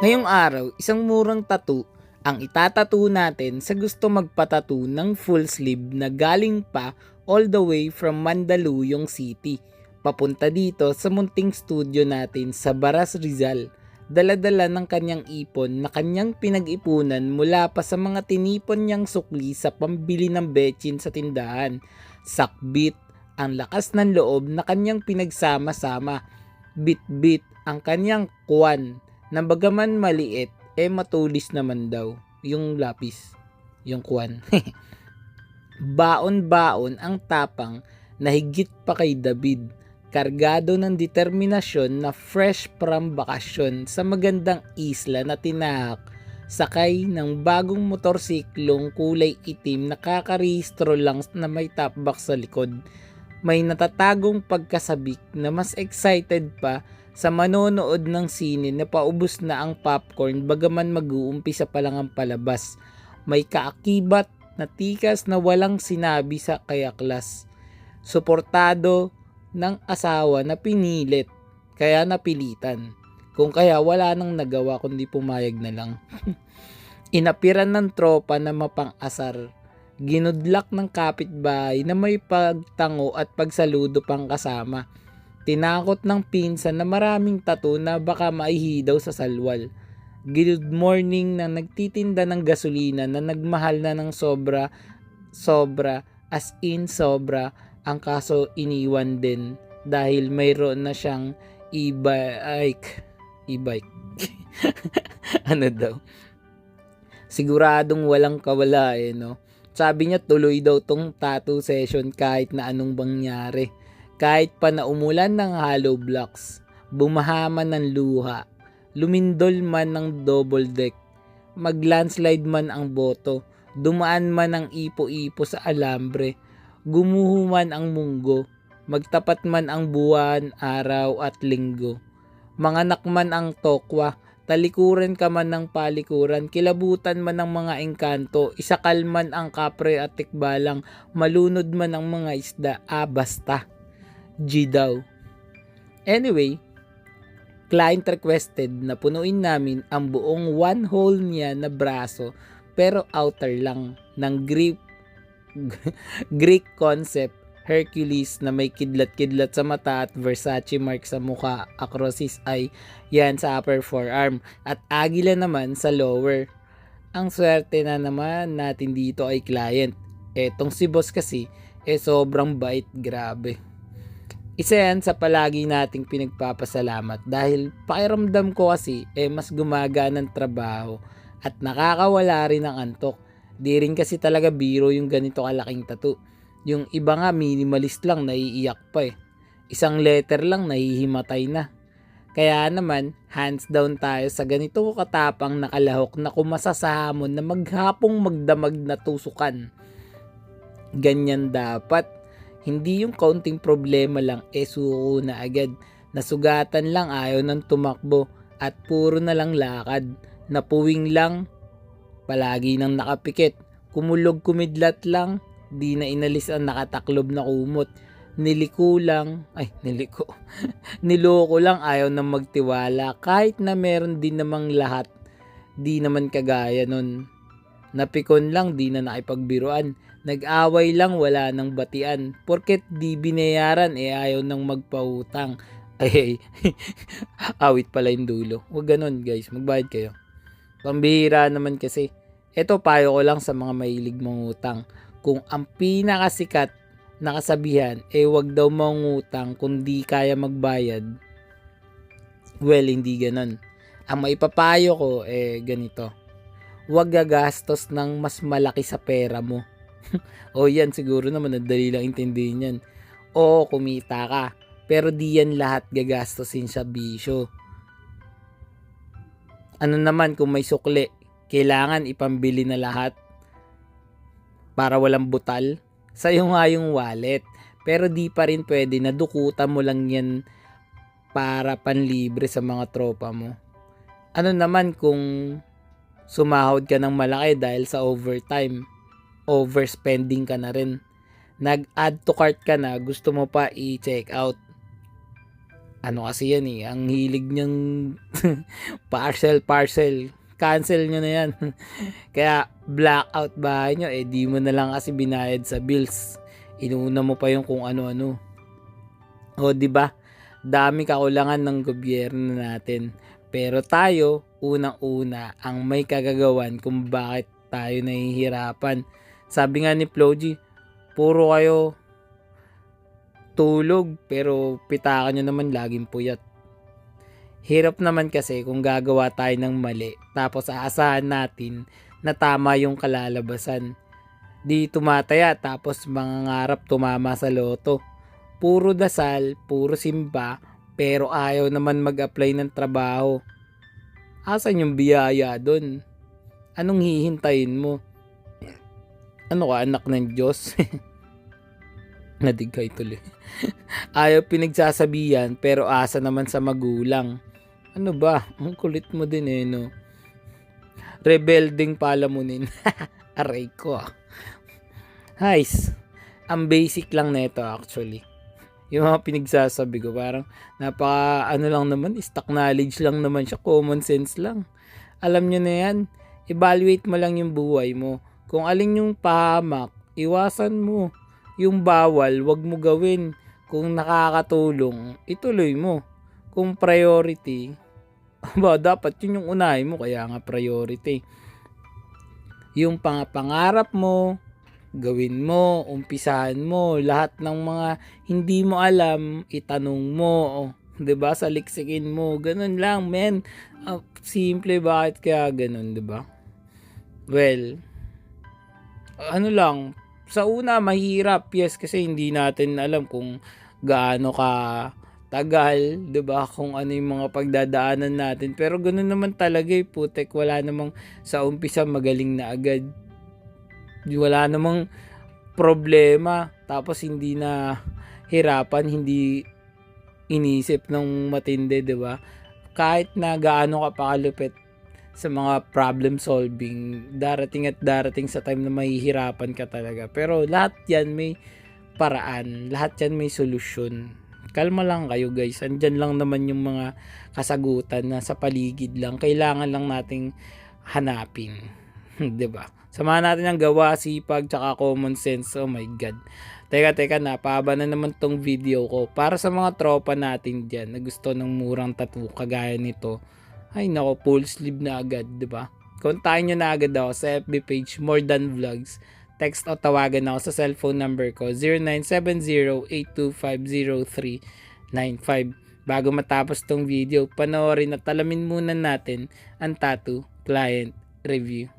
Ngayong araw, isang murang tattoo ang itatattoo natin sa gusto magpatattoo ng full sleeve na galing pa all the way from Mandaluyong City. Papunta dito sa munting studio natin sa Baras Rizal. Dala-dala ng kanyang ipon na kanyang pinag-ipunan mula pa sa mga tinipon niyang sukli sa pambili ng bechin sa tindahan. Sakbit ang lakas ng loob na kanyang pinagsama-sama. Bit-bit ang kanyang kuwan na bagaman maliit, matulis naman daw yung lapis, yung kuwan. Baon-baon ang tapang na higit pa kay David, kargado ng determinasyon na fresh from bakasyon sa magandang isla na tinahak, sakay ng bagong motorsiklong kulay itim na kakarehistro lang na may top box sa likod. May natatagong pagkasabik na mas excited pa sa manonood ng sine na paubos na ang popcorn bagaman mag-uumpisa pa lang ang palabas. May kaakibat na tikas na walang sinabi sa kayaklas. Suportado ng asawa na pinilit, kaya napilitan. Kung kaya wala nang nagawa kundi pumayag na lang. Inapiran ng tropa na mapang-asar. Ginudlak ng kapitbahay na may pagtango at pagsaludo pang kasama. Tinakot ng pinsan na maraming tattoo na baka maihidaw sa salwal. Good morning na nagtitinda ng gasolina na nagmahal na ng sobra, as in sobra, ang kaso iniwan din dahil mayroon na siyang e-bike. Ano daw? Siguradong walang kawala no? Sabi niya tuloy daw tong tattoo session kahit na anong bangyari. Kahit pa na umulan ng hollow blocks, bumahaman ng luha, lumindol man ng double deck, maglandslide man ang boto, dumaan man ang ipo-ipo sa alambre, gumuho man ang munggo, magtapat man ang buwan, araw at linggo, manganak man ang tokwa, talikuran ka man ng palikuran, kilabutan man ang mga engkanto, isakal man ang kapre at tikbalang, malunod man ang mga isda, basta. G daw. Anyway, client requested na punuin namin ang buong one hole niya na braso pero outer lang ng Greek concept Hercules na may kidlat-kidlat sa mata at Versace mark sa mukha across his eye yan sa upper forearm at agila naman sa lower. Ang swerte na naman natin dito ay client. Etong si boss kasi sobrang bait, grabe. Isa yan sa palagi nating pinagpapasalamat dahil pakiramdam ko kasi mas gumagaan ng trabaho at nakakawala rin ng antok. Di rin kasi talaga biro yung ganito kalaking tattoo. Yung iba nga minimalist lang naiiyak pa Isang letter lang nahihimatay na. Kaya naman hands down tayo sa ganito katapang nakalahok na kumasa sa hamon na maghapong magdamag na tusukan. Ganyan dapat. Hindi yung kaunting problema lang suko na agad. Nasugatan lang ayaw ng tumakbo at puro na lang lakad. Napuwing lang, palagi nang nakapikit. Kumulog kumidlat lang, di na inalis ang nakataklob na kumot. Niloko lang ayaw nang magtiwala kahit na meron din namang lahat. Di naman kagaya nun. Napikon lang di na nakipagbiruan. Nag-away lang wala nang batian. Porket di binayaran ayaw nang magpautang. Ay, awit pala yung dulo. Huwag ganun guys, magbayad kayo. Pambihira naman kasi. Ito payo ko lang sa mga mahilig mangutang. Kung ang pinakasikat na kasabihan wag daw mangutang kung di kaya magbayad. Well, hindi ganun. Ang maipapayo ko ganito. Huwag gagastos ng mas malaki sa pera mo. O yan, siguro naman nadali lang intindihin yan. Oo, kumita ka. Pero di yan lahat gagastosin sa bisyo. Ano naman kung may sukli? Kailangan ipambili na lahat para walang butal? Sa'yo nga yung wallet. Pero di pa rin pwede na dukutan mo lang yan para panlibre sa mga tropa mo. Ano naman kung sumahod ka ng malaki dahil sa overtime? Overspending ka na rin. Nag-add to cart ka na, gusto mo pa i-check out. Ano kasi yan eh, ang hilig niyang parcel. Cancel nyo na yan. Kaya blackout bahay nyo, eh di mo na lang kasi binayad sa bills. Inuuna mo pa yung kung ano-ano. O di ba? Dami kakulangan ng gobyerno natin. Pero tayo, unang-una, ang may kagagawan kung bakit tayo nahihirapan. Sabi nga ni Floji, puro kayo tulog pero pitakan nyo naman laging puyat. Hirap naman kasi kung gagawa tayo ng mali tapos aasahan natin na tama yung kalalabasan. Di tumataya tapos mangangarap tumama sa loto. Puro dasal, puro simba, pero ayaw naman mag-apply ng trabaho. Asan yung biyaya doon? Anong hihintayin mo? Ano ka, anak ng Diyos? Nadigay tuloy. Ayaw pinagsasabihan pero asa naman sa magulang. Ano ba? Ang kulit mo din eh, no? Rebelding palamunin. Aray ko. Guys, ang basic lang nito actually. Yung mga pinagsasabi ko, parang ano lang naman, stock knowledge lang naman siya, common sense lang. Alam nyo na yan, evaluate mo lang yung buhay mo. Kung alin yung pahamak, iwasan mo. Yung bawal, wag mo gawin. Kung nakakatulong, ituloy mo. Kung priority, dapat yun yung unahin mo, kaya nga priority. Yung pangarap mo, gawin mo, umpisahan mo, lahat ng mga hindi mo alam, itanong mo, 'di ba? Saliksikin mo, ganun lang, men. Simple, bakit kaya ganun, 'di ba? Well, ano lang, sa una mahirap, yes, kasi hindi natin alam kung gaano ka tagal, 'di ba? Kung ano yung mga pagdadaanan natin. Pero ganoon naman talaga, putek, wala namang sa umpisa magaling na agad. Wala namang problema tapos hindi na hirapan, hindi inisip ng matindi, 'di ba? Kahit na gaano ka pakalupit sa mga problem solving, darating sa time na mahihirapan ka talaga. Pero lahat 'yan may paraan, lahat 'yan may solusyon. Kalma lang kayo, guys. Andyan lang naman yung mga kasagutan na sa paligid lang. Kailangan lang nating hanapin. 'Di ba? Samahan natin ang gawa, sipag, tsaka common sense. Oh my God. Teka, napahaba na naman tong video ko. Para sa mga tropa natin dyan na gusto ng murang tattoo kagaya nito, ay nako, full sleeve na agad, 'di ba? Kontakin nyo na agad ako sa FB page More Than Vlogs. Text o tawagan ako sa cellphone number ko 0970-825-0395. Bago matapos tong video, panoorin at alamin muna natin ang tattoo client review.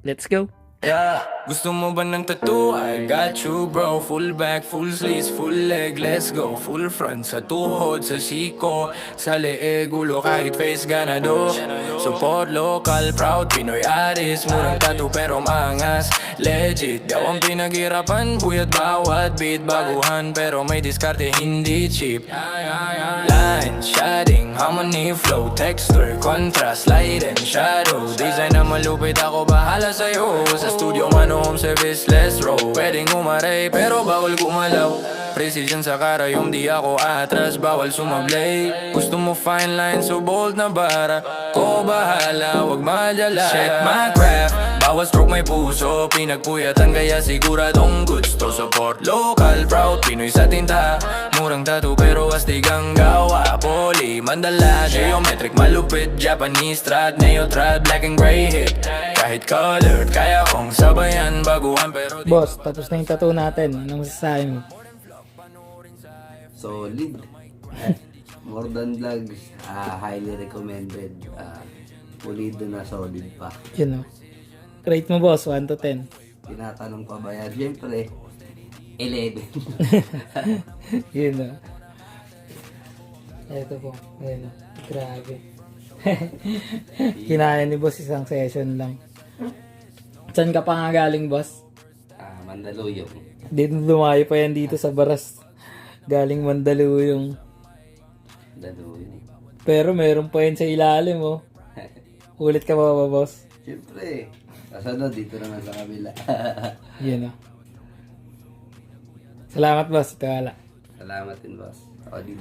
Let's go! Yeah, gusto mo ba ng tattoo? I got you bro. Full back, full sleeves, full leg, let's go. Full front, sa tuhod, sa siko, sa leeg, ulo, kahit face ganado. Support local, proud, Pinoy artist. Murang tattoo pero maangas, legit. Daw ang pinaghirapan, buyat bawat beat. Baguhan pero may diskarte, hindi cheap. Line, shading, harmony, flow, texture, contrast, light and shadow. Design na malupit, ako bahala sa'yo. Sa studio man home service, let's roll. Pwedeng umaray pero bawal gumalaw. Precision sa karayom, di ako atras, bawal sumablay. Gusto mo fine lines, so bold na bara. Ko bahala, wag madala. Check my craft, bawat stroke may puso. Pinagpuyatan kaya siguradong gusto. Support local, proud, Pinoy sa tinta. Murang tattoo pero astig ang gawa. Poly, mandala, geometric, malupit. Japanese trad, neo-trad, black and gray hit. Kahit colored, kaya kong sabayan. Baguhan pero Boss, tapos na yung tattoo natin. Anong masasabi mo? Solid. More Than Vlogs, highly recommended. Pulido na, solid pa. Yun o. Rate mo, boss, 1 to 10. Tinatanong pa ba yan? Siyempre, 11. Yun o. Ito po. Ayun o. Grabe. Kinaya ni boss isang session lang. Saan ka pa nga galing, boss? Mandaluyong. Dito lumayo pa yan dito sa Baras. Galing Mandaluyong. Mandaluyong. Pero meron pa yan sa ilalim, oh. Ulit ka ba, boss? Siyempre, kasunod dito naman sa kabila. Yun o. Salamat, boss. Ito wala. Salamat din, boss. Solid.